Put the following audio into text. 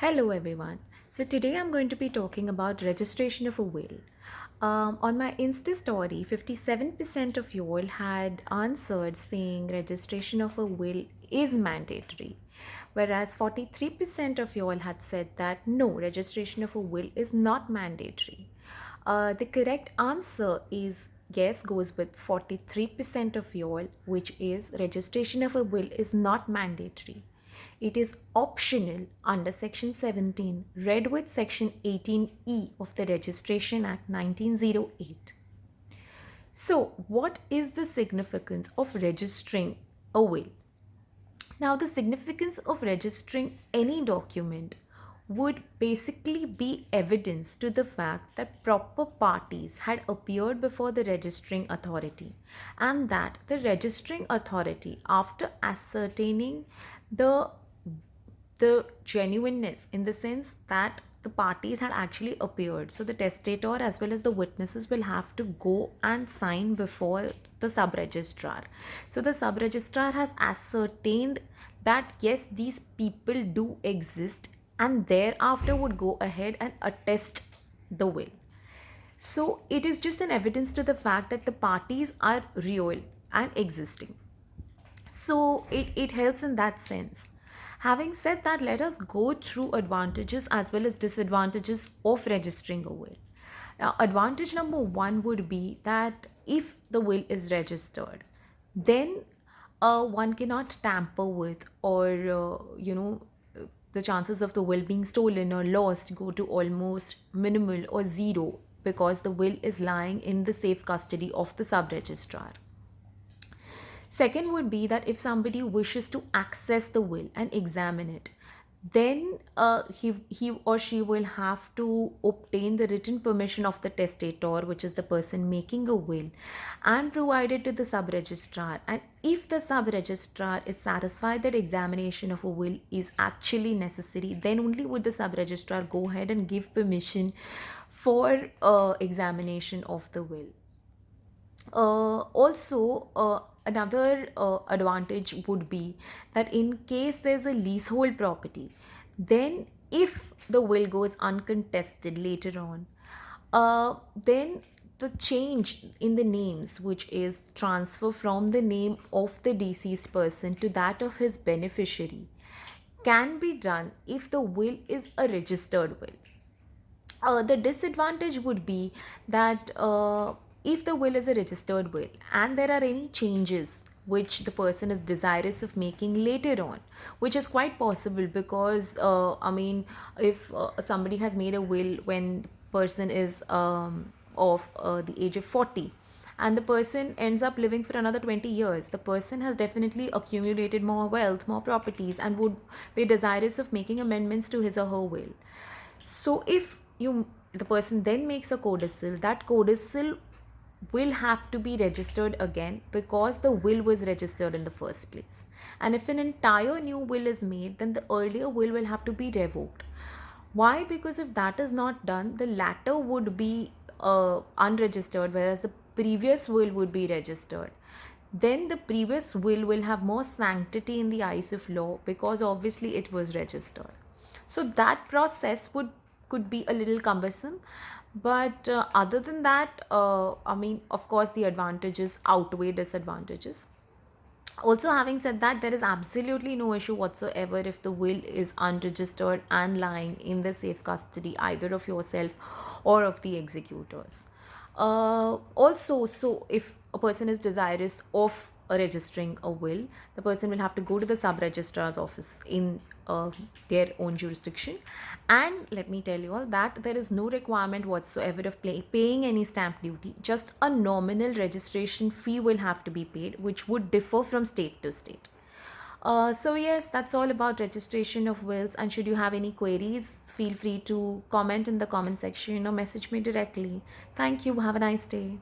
Hello everyone. So today I'm going to be talking about registration of a will. On my Insta story, 57% of you all had answered saying registration of a will is mandatory, whereas 43% of you all had said that no, registration of a will is not mandatory. The correct answer is yes, goes with 43% of you all, which is registration of a will is not mandatory. It is optional under Section 17, read with Section 18E of the Registration Act 1908. So, what is the significance of registering a will? Now, the significance of registering any document would basically be evidence to the fact that proper parties had appeared before the registering authority and that the registering authority, after ascertaining the the genuineness in the sense that the parties had actually appeared. So the testator as well as the witnesses will have to go and sign before the sub registrar. So the sub registrar has ascertained that yes, these people do exist and thereafter would go ahead and attest the will. So it is just an evidence to the fact that the parties are real and existing. So it helps in that sense. Having said that, let us go through advantages as well as disadvantages of registering a will. Now, advantage number one would be that if the will is registered, then one cannot tamper with or, the chances of the will being stolen or lost go to almost minimal or zero because the will is lying in the safe custody of the sub registrar. Second would be that if somebody wishes to access the will and examine it, then he or she will have to obtain the written permission of the testator, which is the person making a will, and provide it to the sub registrar. And if the sub registrar is satisfied that examination of a will is actually necessary, then only would the sub registrar go ahead and give permission for examination of the will. Also, another advantage would be that in case there's a leasehold property, then if the will goes uncontested later on, then the change in the names, which is transfer from the name of the deceased person to that of his beneficiary, can be done if the will is a registered will. The disadvantage would be that if the will is a registered will and there are any changes which the person is desirous of making later on, which is quite possible because if somebody has made a will when the person is of the age of 40 and the person ends up living for another 20 years, the person has definitely accumulated more wealth, more properties, and would be desirous of making amendments to his or her will. So if the person then makes a codicil, that codicil will have to be registered again because the will was registered in the first place. And if an entire new will is made, then the earlier will have to be revoked. Why? Because if that is not done, the latter would be unregistered, whereas the previous will would be registered. Then the previous will have more sanctity in the eyes of law because obviously it was registered. So that process could be a little cumbersome, but other than that, of course, the advantages outweigh disadvantages. Also, having said that, there is absolutely no issue whatsoever if the will is unregistered and lying in the safe custody either of yourself or of the executors. Also, so if a person is desirous of registering a will, the person will have to go to the sub registrar's office in their own jurisdiction. And let me tell you all that there is no requirement whatsoever of paying any stamp duty. Just a nominal registration fee will have to be paid, which would differ from state to state. So yes, that's all about registration of wills. And should you have any queries, feel free to comment in the comment section or message me directly. Thank you. Have a nice day.